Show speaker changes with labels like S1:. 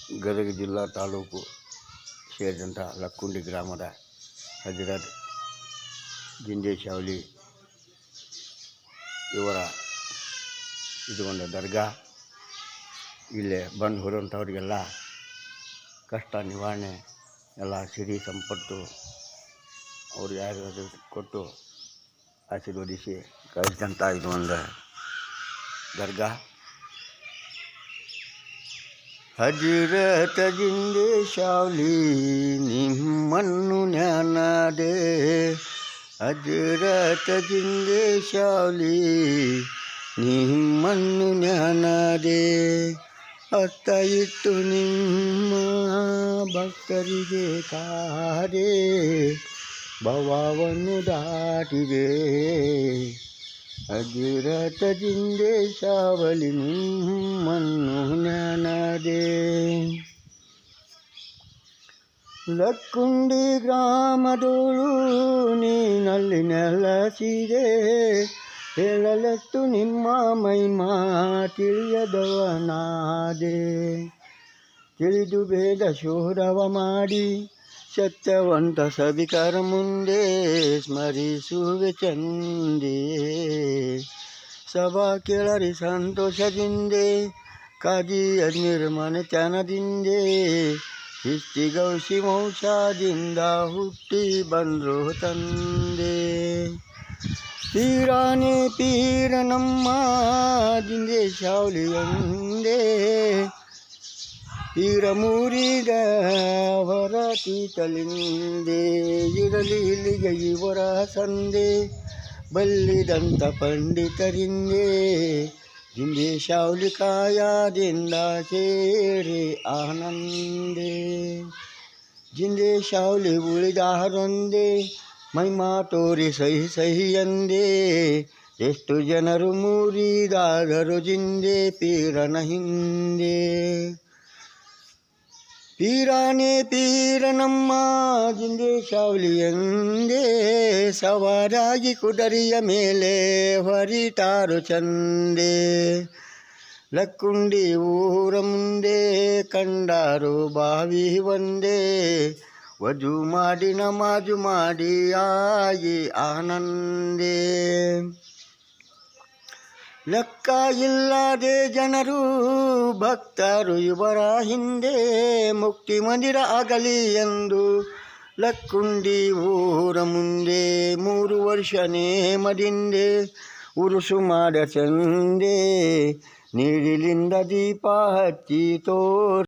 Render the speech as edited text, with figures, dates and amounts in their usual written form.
S1: ಗದಗ ಜಿಲ್ಲಾ ತಾಲೂಕು ಸೇರಿದಂಥ ಲಕ್ಕುಂಡಿ ಗ್ರಾಮದ ಹಜರತ್ ಜಿಂದೇಶಾವಲಿ ಇವರ ಇದು ಒಂದು ದರ್ಗಾ. ಇಲ್ಲೇ ಬಂದು ಹೋದಂಥವ್ರಿಗೆಲ್ಲ ಕಷ್ಟ ನಿವಾರಣೆ ಎಲ್ಲ ಸಿರಿ ಸಂಪತ್ತು ಅವ್ರು ಯಾರು ಕೊಟ್ಟು ಆಶೀರ್ವದಿಸಿ ಕಳಿಸಿದಂಥ ಇದು ಒಂದು ದರ್ಗಾ. ಹಜರತ್ ಜಿಂದೇಶಾವಲಿ ನಿಮ್ಮನ್ನು ಜ್ಞಾನದೆ, ಹಜರತ್ ಜಿಂದೇಶಾವಲಿ ನಿಮ್ಮನ್ನು ಜ್ಞಾನದೆ, ಅತ್ತ ಇಟ್ಟು ನಿಮ್ಮ ಭಕ್ತರಿಗೆ ಕಾದೆ ಭವವನ್ನು ದಾಟಿದೆ. ಹಜರತ್ ಜಿಂದೇಶಾವಲಿ ನಿಮ್ಮನ್ನು ಜ್ಞಾನದೆ. ಲಕ್ಕುಂಡಿ ಗ್ರಾಮದೋಳು ನೀನಲ್ಲಿ ನೆಲೆಸಿದೆ, ಹೇಳಲೆತ್ತು ನಿಮ್ಮ ಮಹಿಮಾ ತಿಳಿಯದವನಾದೆ. ತಿಳಿದು ಭೇದ ಶೋಧವ ಮಾಡಿ ಸತ್ಯವಂತ ಸಭಿಕರ ಮುಂದೆ ಸ್ಮರಿಸುವೆ ಚಂದೆ. ಸಭಾ ಕೇಳರಿ ಸಂತೋಷದಿಂದೆ, ಕಾಜಿ ಅಜ್ಮೀರ್ ಮನೆತನದಿಂದೆ, ಹಿಸ್ತಿ ಗೌಸಿ ವಂಶದಿಂದ ಹುಟ್ಟಿ ಬಂದ್ರು ತಂದೆ. ಪೀರಾನೆ ಪೀರ ನಮ್ಮ ಜಿಂದೇಶಾವಲಿ ಎಂದೇ, ಪೀರ ಮುರಿದ ಹೊರ ತೀತಲಿಂದೆ, ಇರಲಿ ಇಲ್ಲಿಗೆ ಇವರ ಸಂದೆ ಬಲ್ಲಿದಂಥ ಪಂಡಿತರಿಂದೆ. ಜಿಂದೇಶಾವಲಿ ಕಾಯದಿಂದ ಸೇರಿ ಆನಂದೆ, ಜಿಂದೇಶಾವಲಿ ಉಳಿದಾರೊಂದೇ ಮಹಿಮಾ ತೋರಿ ಸಹಿ ಸಹಿ ಎಂದೇ. ಎಷ್ಟು ಜನರು ಮುರಿದಾದರು ಜಿಂದೆ ಪೀರನ ಹಿಂದೆ. ಪೀರಾನೆ ಪೀರ ನಮ್ಮ ಜಿಂದೇಶಾವಲಿ ಎಂದೇ, ಸವಾರಾಗಿ ಕುದುರೆಯ ಮೇಲೆ ಹೊರಿತಾರು ಚಂದೆ. ಲಕ್ಕುಂಡಿ ಊರ ಮುಂದೆ ಕಂಡಾರು ಬಾವಿ ಒಂದೇ, ವಜು ಮಾಡಿ ನಮಾಜು ಮಾಡಿ ಆಗಿ ಆನಂದೆ. ಲೆಕ್ಕ ಇಲ್ಲದೆ ಜನರು ಭಕ್ತರು ಇವರ ಹಿಂದೆ, ಮುಕ್ತಿ ಮಂದಿರ ಆಗಲಿ ಎಂದು ಲಕ್ಕುಂಡಿ ಊರ ಮುಂದೆ 3 ವರ್ಷ ನೇಮದಿಂದೆ ಉರುಸು ಮಾಡ ಚಂದೆ. ನೀರಿಲಿಂದ ದೀಪ ಹಚ್ಚಿ ತೋರ್